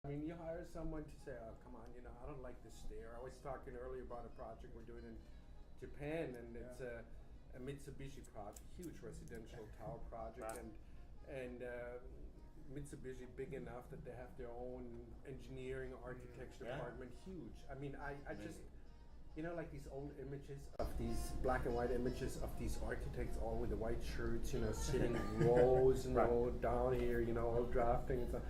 I mean, you hire someone to say, "Oh, come on, I don't like this stair." I was talking earlier about a project we're doing in Japan, and it's a Mitsubishi project, huge residential tower project, and Mitsubishi big enough that they have their own engineering architecture department, huge. I mean, I just like these old images of these black and white images of these architects all with the white shirts, sitting in rows, down here, all drafting and stuff.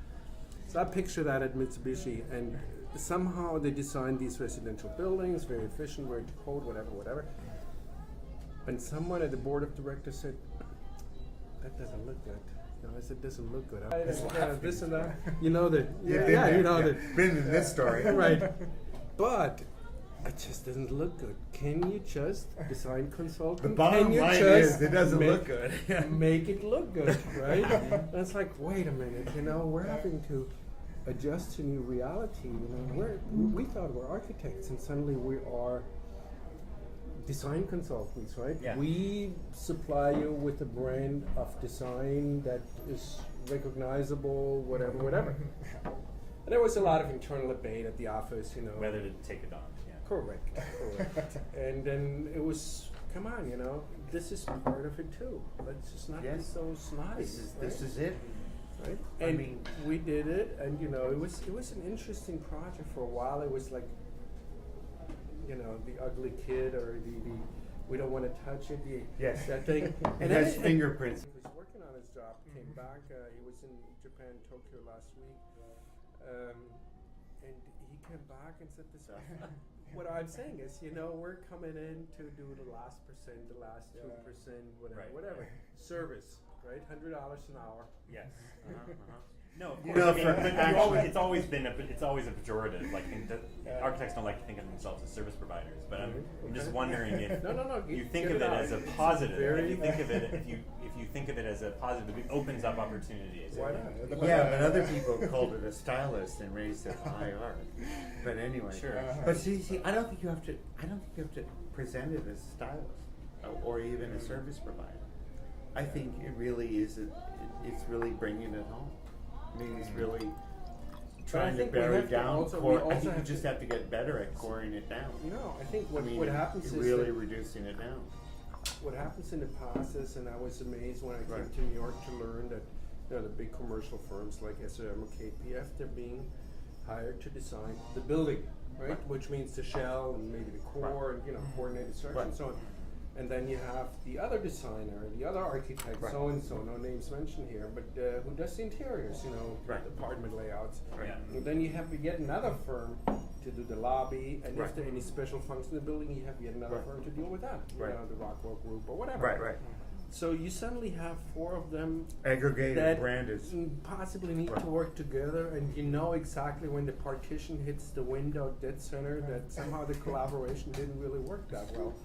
So I picture that at Mitsubishi, and somehow they designed these residential buildings, very efficient, very to code, whatever. And someone at the board of directors said, "That doesn't look good." I said, "Doesn't look good." This and that. Been in this story. Right. But it just doesn't look good. Can you just design consultant? The bottom line is it doesn't look good. Make it look good, right? And it's like, wait a minute, we're having to adjust to new reality. We thought we're architects, and suddenly we are design consultants, right? Yeah. We supply you with a brand of design that is recognizable, whatever. And there was a lot of internal debate at the office, whether to take it on. Correct. And then it was, come on, this is part of it too. Let's just not be so snotty. This is it. Right? And we did it, and it was an interesting project for a while. It was like, the ugly kid or the we don't want to touch it. That thing. And it has fingerprints. He was working on his job. Came back. He was in Japan, Tokyo last week, and he came back and said this. What I'm saying is, we're coming in to do the last percent, the last 2%, whatever. Service, right? $100 an hour. Yes. No, of course. It's always a pejorative. Like architects don't like to think of themselves as service providers, but I'm just wondering if you think of it as a positive. If you think of it as a positive, it opens up opportunities. Why not? But other people called it a stylist and raised it high art. But anyway, sure. But see, I don't think you have to present it as a stylist or even a service provider. I think it really is. It's really bringing it home. I mean, it's really trying to bury down core. I think you just have to get better at coring it down. I think what happens is really reducing it down. What happens in the process, and I was amazed when I came to New York to learn that the big commercial firms like SRM or KPF, they're being hired to design the building, right? Which means the shell and maybe the core and coordinated structure and so on. And then you have the other designer, the other architect, so and so, no names mentioned here, but who does the interiors, apartment layouts. Right. And then you have yet another firm to do the lobby, and if there are any special functions in the building, you have yet another firm to deal with that. The Rockwell Group or whatever. Right. So you suddenly have 4 of them aggregated, that branded, possibly need to work together, and exactly when the partition hits the window dead center that somehow the collaboration didn't really work that well.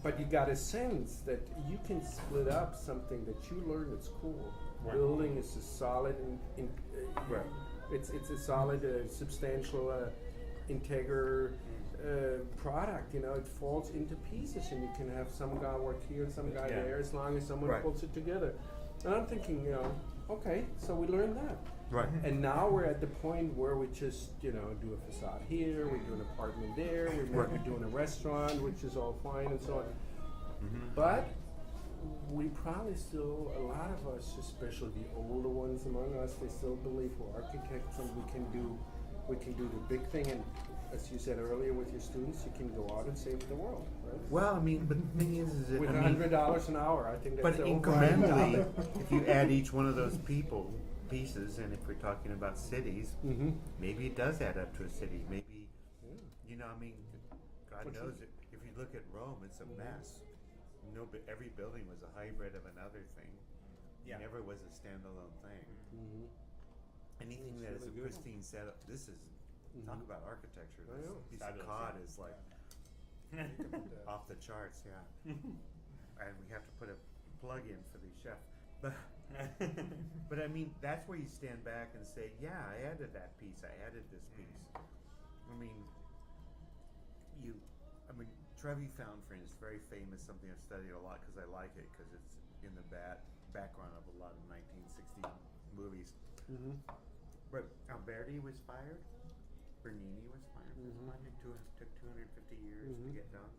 But you got a sense that you can split up something that you learned at school. Building is a solid, it's a solid, substantial, integer product. It falls into pieces, and you can have some guy work here and some guy there, as long as someone pulls it together. And I'm thinking, okay, so we learned that. Right. And now we're at the point where we just, do a facade here, we do an apartment there, we might be doing a restaurant, which is all fine and so on. But we probably still, a lot of us, especially the older ones among us, they still believe we're architects and we can do the big thing. And as you said earlier with your students, you can go out and save the world, right? Well, but the thing is with $100 an hour, I think that's but incrementally, if you add each one of those pieces, and if we're talking about cities, maybe it does add up to a city. Maybe, God knows it. If you look at Rome, it's a mess. No, but every building was a hybrid of another thing. It never was a standalone thing. Anything that is a pristine setup. This is talk about architecture. This piece of cod is like off the charts. And we have to put a plug in for the chef. But I mean, that's where you stand back and say, I added that piece, I added this piece. Trevi Found Fringe is very famous, something I've studied a lot because I like it, because it's in the background of a lot of 1960 movies. But Alberti was fired. Bernini was fired for this project. Took 250 years to get done.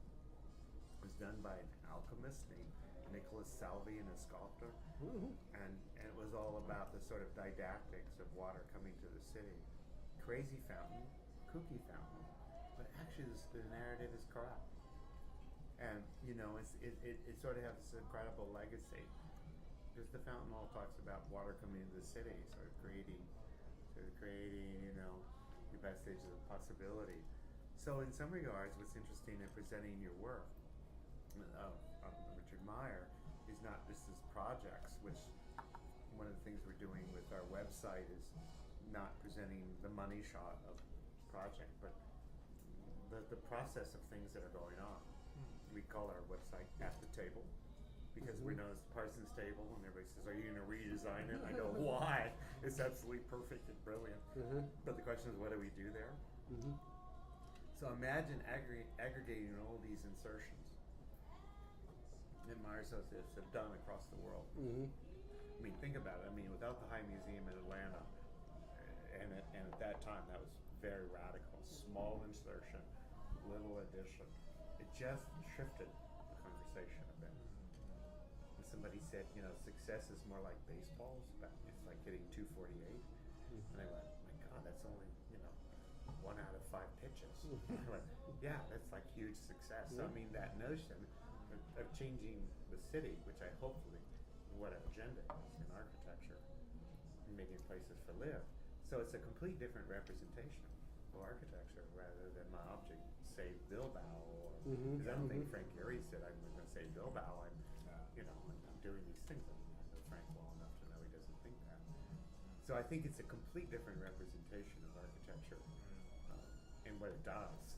It was done by an alchemist named Nicholas Salvi, and a sculptor. And it was all about the sort of didactics of water coming to the city. Crazy fountain, kooky fountain, but actually the narrative is correct. And you know, it sort of has this incredible legacy. Because the fountain hall talks about water coming into the city, sort of creating, you know, your best stages of possibility. So in some regards, what's interesting in presenting your work of Richard Meyer is not just as projects, which one of the things we're doing with our website is not presenting the money shot of project, but the process of things that are going on. We call our website At the Table, because we're known as the Parsons Table, and everybody says, "Are you going to redesign it?" And I go, "Why? It's absolutely perfect and brilliant." But the question is, what do we do there? So imagine aggregating all these insertions that Meyer Associates have done across the world. I mean, think about it. I mean, without the High Museum in Atlanta, and at that time, that was very radical. Small insertion, little addition. It just shifted the conversation a bit. And somebody said, you know, success is more like baseball. It's like hitting 248. And I went, my God, that's only, you know, 1 out of 5 pitches. I went, yeah, that's like huge success. So I mean, that notion of changing the city, which I hopefully, what our agenda is in architecture, and making places for live. So it's a complete different representation of architecture rather than my object, say Bilbao, or because I don't think Frank Gehry said I'm going to say Bilbao. You know, I'm doing these things. I know Frank well enough to know he doesn't think that. So I think it's a complete different representation of architecture and what it does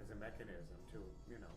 as a mechanism to, you know,